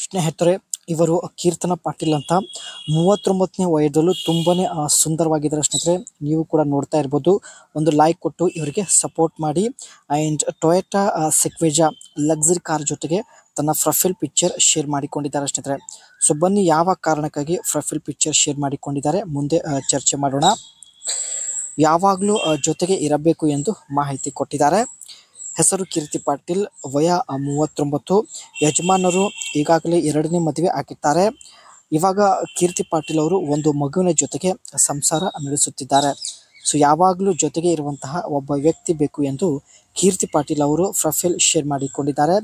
ಸ್ನೇಹಿತರೆ, ಇವರು ಕೀರ್ತನ ಪಾಟೀಲ್ ಅಂತ 39ನೇ ವಯದಲ್ಲೂ ತುಂಬಾನೇ ಸುಂದರವಾಗಿದ್ದಾರೆ ಸ್ನೇಹಿತರೆ. ನೀವು ಕೂಡ ನೋಡ್ತಾ ಇರ್ಬೋದು. ಒಂದು ಲೈಕ್ ಕೊಟ್ಟು ಇವರಿಗೆ ಸಪೋರ್ಟ್ ಮಾಡಿ. ಅಂಡ್ ಟೊಯೋಟಾ ಸೆಕ್ವೆಜಾ ಲಕ್ಸರಿ ಕಾರ್ ಜೊತೆಗೆ ತನ್ನ ಪ್ರೊಫೈಲ್ ಪಿಕ್ಚರ್ ಶೇರ್ ಮಾಡಿಕೊಂಡಿದ್ದಾರೆ ಸ್ನೇಹಿತರೆ. ಸೊ ಬನ್ನಿ, ಯಾವ ಕಾರಣಕ್ಕಾಗಿ ಪ್ರೊಫೈಲ್ ಪಿಕ್ಚರ್ ಶೇರ್ ಮಾಡಿಕೊಂಡಿದ್ದಾರೆ ಮುಂದೆ ಚರ್ಚೆ ಮಾಡೋಣ. ಯಾವಾಗಲೂ ಜೊತೆಗೆ ಇರಬೇಕು ಎಂದು ಮಾಹಿತಿ ಕೊಟ್ಟಿದ್ದಾರೆ. ಹೆಸರು ಕೀರ್ತಿ ಪಾಟೀಲ್, ವಯ 39. ಯಜಮಾನರು ಈಗಾಗಲೇ 2ನೇ ಮದುವೆ ಆಗಿದ್ದಾರೆ. ಇವಾಗ ಕೀರ್ತಿ ಪಾಟೀಲ್ ಅವರು ಒಂದು ಮಗುವಿನ ಜೊತೆಗೆ ಸಂಸಾರ ನಡೆಸುತ್ತಿದ್ದಾರೆ. ಸೊ ಯಾವಾಗಲೂ ಜೊತೆಗೆ ಇರುವಂತಹ ಒಬ್ಬ ವ್ಯಕ್ತಿ ಬೇಕು ಎಂದು ಕೀರ್ತಿ ಪಾಟೀಲ್ ಅವರು ಪ್ರೊಫೈಲ್ ಶೇರ್ ಮಾಡಿಕೊಂಡಿದ್ದಾರೆ.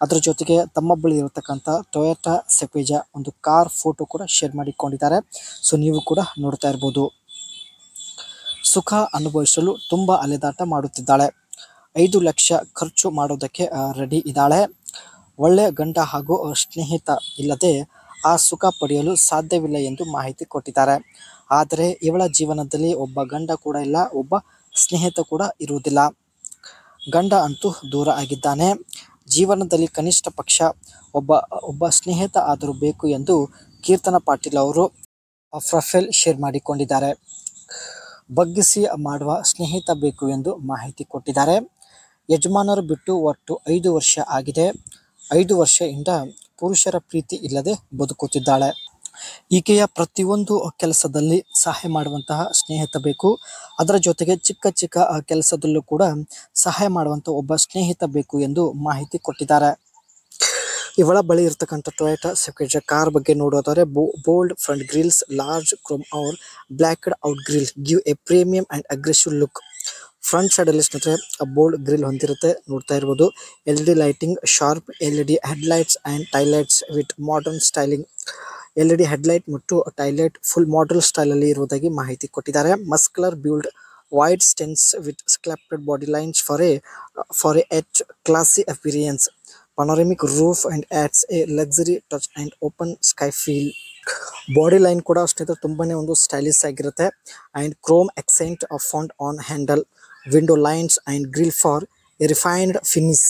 ಅದರ ಜೊತೆಗೆ ತಮ್ಮ ಬಳಿ ಇರತಕ್ಕಂಥ ಟೊಯೋಟಾ ಸೆಕ್ವೆಜಾ ಒಂದು ಕಾರ್ ಫೋಟೋ ಕೂಡ ಶೇರ್ ಮಾಡಿಕೊಂಡಿದ್ದಾರೆ. ಸೊ ನೀವು ಕೂಡ ನೋಡ್ತಾ ಇರ್ಬೋದು. ಸುಖ ಅನುಭವಿಸಲು ತುಂಬಾ ಅಲೆದಾಟ ಮಾಡುತ್ತಿದ್ದಾಳೆ. 5 ಲಕ್ಷ ಖರ್ಚು ಮಾಡೋದಕ್ಕೆ ರೆಡಿ ಇದ್ದಾಳೆ. ಒಳ್ಳೆ ಗಂಡ ಹಾಗೂ ಸ್ನೇಹಿತ ಇಲ್ಲದೆ ಆ ಸುಖ ಪಡೆಯಲು ಸಾಧ್ಯವಿಲ್ಲ ಎಂದು ಮಾಹಿತಿ ಕೊಟ್ಟಿದ್ದಾರೆ. ಆದರೆ ಇವಳ ಜೀವನದಲ್ಲಿ ಒಬ್ಬ ಗಂಡ ಕೂಡ ಇಲ್ಲ, ಒಬ್ಬ ಸ್ನೇಹಿತ ಕೂಡ ಇರುವುದಿಲ್ಲ. ಗಂಡ ಅಂತೂ ದೂರ ಆಗಿದ್ದಾನೆ. ಜೀವನದಲ್ಲಿ ಕನಿಷ್ಠ ಪಕ್ಷ ಒಬ್ಬ ಸ್ನೇಹಿತ ಆದರೂ ಬೇಕು ಎಂದು ಕೀರ್ತನ ಪಾಟೀಲ್ ಅವರು ಪ್ರೊಫೈಲ್ ಶೇರ್ ಮಾಡಿಕೊಂಡಿದ್ದಾರೆ. ಬಗ್ಗಿಸಿ ಮಾಡುವ ಸ್ನೇಹಿತ ಬೇಕು ಎಂದು ಮಾಹಿತಿ ಕೊಟ್ಟಿದ್ದಾರೆ. ಯಜಮಾನರು ಬಿಟ್ಟು ಒಟ್ಟು 5 ವರ್ಷ ಆಗಿದೆ. 5 ವರ್ಷದಿಂದ ಪುರುಷರ ಪ್ರೀತಿ ಇಲ್ಲದೆ ಬದುಕುತ್ತಿದ್ದಾಳೆ. ಈಕೆಯ ಪ್ರತಿಯೊಂದು ಕೆಲಸದಲ್ಲಿ ಸಹಾಯ ಮಾಡುವಂತಹ ಸ್ನೇಹಿತ ಬೇಕು. ಅದರ ಜೊತೆಗೆ ಚಿಕ್ಕ ಚಿಕ್ಕ ಕೆಲಸದಲ್ಲೂ ಕೂಡ ಸಹಾಯ ಮಾಡುವಂಥ ಒಬ್ಬ ಸ್ನೇಹಿತ ಬೇಕು ಎಂದು ಮಾಹಿತಿ ಕೊಟ್ಟಿದ್ದಾರೆ. ಇವಳ ಬಳಿ ಇರತಕ್ಕಂಥ ಟೊಯೋಟಾ ಸೆಕ್ವೆಜಾ ಕಾರ್ ಬಗ್ಗೆ ನೋಡೋದಾದ್ರೆ, bold front grills, large chrome or blacked out grill give a premium and aggressive look. Front side ಅಲ್ಲಿ ಸ್ನೇಹಿತರೆ ಬೋಲ್ಡ್ ಗ್ರಿಲ್ ಹೊಂದಿರುತ್ತೆ, ನೋಡ್ತಾ ಇರ್ಬೋದು. LED lighting, sharp LED headlights and taillights with modern styling. LED headlight ಮತ್ತು taillight full modern style ಅಲ್ಲಿ ಇರುವುದಾಗಿ ಮಾಹಿತಿ ಕೊಟ್ಟಿದ್ದಾರೆ. Muscular build, wide stance with sculpted body lines for a classy appearance. Panoramic roof and adds a luxury touch and open sky feel. Body line ಕೂಡ ಸ್ನೇಹಿತರೆ ತುಂಬಾನೇ ಒಂದು stylish ಆಗಿರುತ್ತೆ. And Chrome accent of font on handle, window lines and grill for a refined finish.